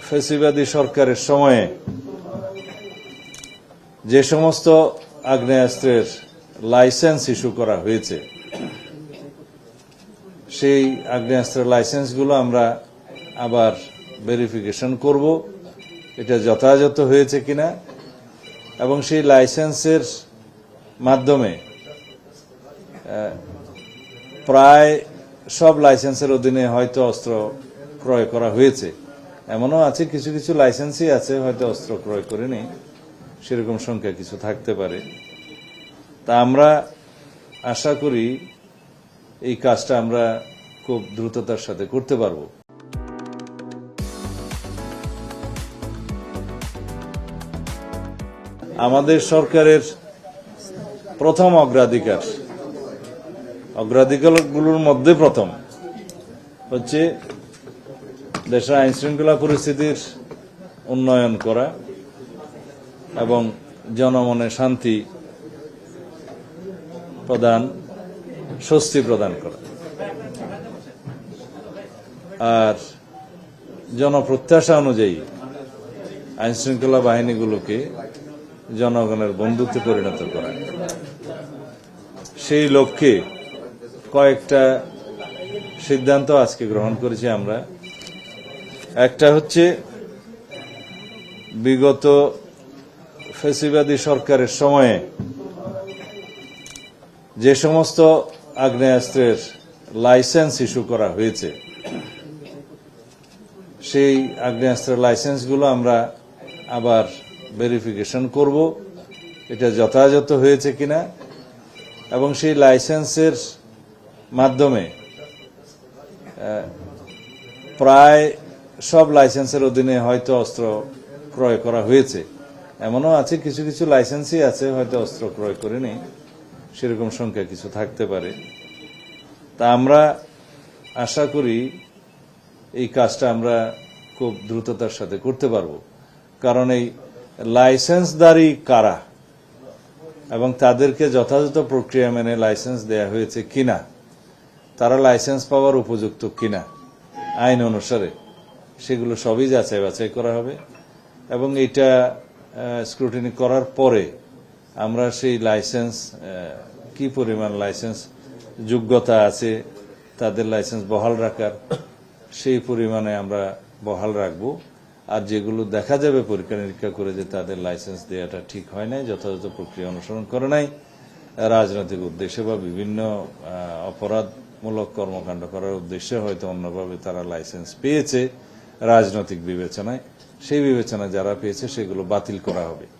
ফ্যাসিবাদী সরকারের সময়ে যে সমস্ত আগ্নেয়াস্ত্রের লাইসেন্স ইস্যু করা হয়েছে সেই আগ্নেয়াস্ত্রের লাইসেন্সগুলো আমরা আবার ভেরিফিকেশন করব, এটা যথাযথ হয়েছে কিনা, এবং সেই লাইসেন্সের মাধ্যমে প্রায় সব লাইসেন্সের অধীনে হয়তো অস্ত্র ক্রয় করা হয়েছে। এমনও আছে কিছু কিছু লাইসেন্সই আছে হয়তো অস্ত্র ক্রয় করেনি, সেরকম সংখ্যা কিছু থাকতে পারে। তা আমরা আশা করি এই কাজটা আমরা খুব দ্রুততার সাথে করতে পারব। আমাদের সরকারের প্রথম অগ্রাধিকারগুলোর মধ্যে প্রথম হচ্ছে দেশের আইন শৃঙ্খলা পরিস্থিতির উন্নয়ন করা এবং জনমনে শান্তি প্রদান, স্বস্তি প্রদান করা, আর জনপ্রত্যাশা অনুযায়ী আইন শৃঙ্খলা বাহিনীগুলোকে জনগণের বন্ধুত্বে পরিণত করা। সেই লক্ষ্যে কয়েকটা সিদ্ধান্ত আজকে গ্রহণ করেছি আমরা। একটা হচ্ছে বিগত ফ্যাসিবাদী সরকারের সময়ে যে সমস্ত আগ্নেয়াস্ত্রের লাইসেন্স ইস্যু করা হয়েছে সেই আগ্নেয়াস্ত্রের লাইসেন্সগুলো আমরা আবার ভেরিফিকেশন করব, এটা যথাযথ হয়েছে কিনা, এবং সেই লাইসেন্সের মাধ্যমে প্রায় সব লাইসেন্সের অধীনে হয়তো অস্ত্র ক্রয় করা হয়েছে। এমনও আছে কিছু কিছু লাইসেন্সই আছে হয়তো অস্ত্র ক্রয় করেনি, সেরকম সংখ্যা কিছু থাকতে পারে। তা আমরা আশা করি এই কাজটা আমরা খুব দ্রুততার সাথে করতে পারব, কারণ এই লাইসেন্সদারি কারা এবং তাদেরকে যথাযথ প্রক্রিয়া মেনে লাইসেন্স দেয়া হয়েছে কিনা, তারা লাইসেন্স পাওয়ার উপযুক্ত কিনা আইন অনুসারে, সেগুলো সবই যাচাই বাছাই করা হবে। এবং এটা স্ক্রুটিনি করার পরে আমরা সেই লাইসেন্স কি পরিমাণ লাইসেন্স যোগ্যতা আছে তাদের লাইসেন্স বহাল রাখার, সেই পরিমাণে আমরা বহাল রাখব। আর যেগুলো দেখা যাবে পরীক্ষা নিরীক্ষা করে যে তাদের লাইসেন্স দেওয়াটা ঠিক হয় নাই, যথাযথ প্রক্রিয়া অনুসরণ করে নাই, রাজনৈতিক উদ্দেশ্যে বা বিভিন্ন অপরাধমূলক কর্মকাণ্ড করার উদ্দেশ্যে হয়তো অন্যভাবে তারা লাইসেন্স পেয়েছে রাজনৈতিক বিবেচনায়, সেই বিবেচনায় যারা পেয়েছে সেগুলো বাতিল করা হবে।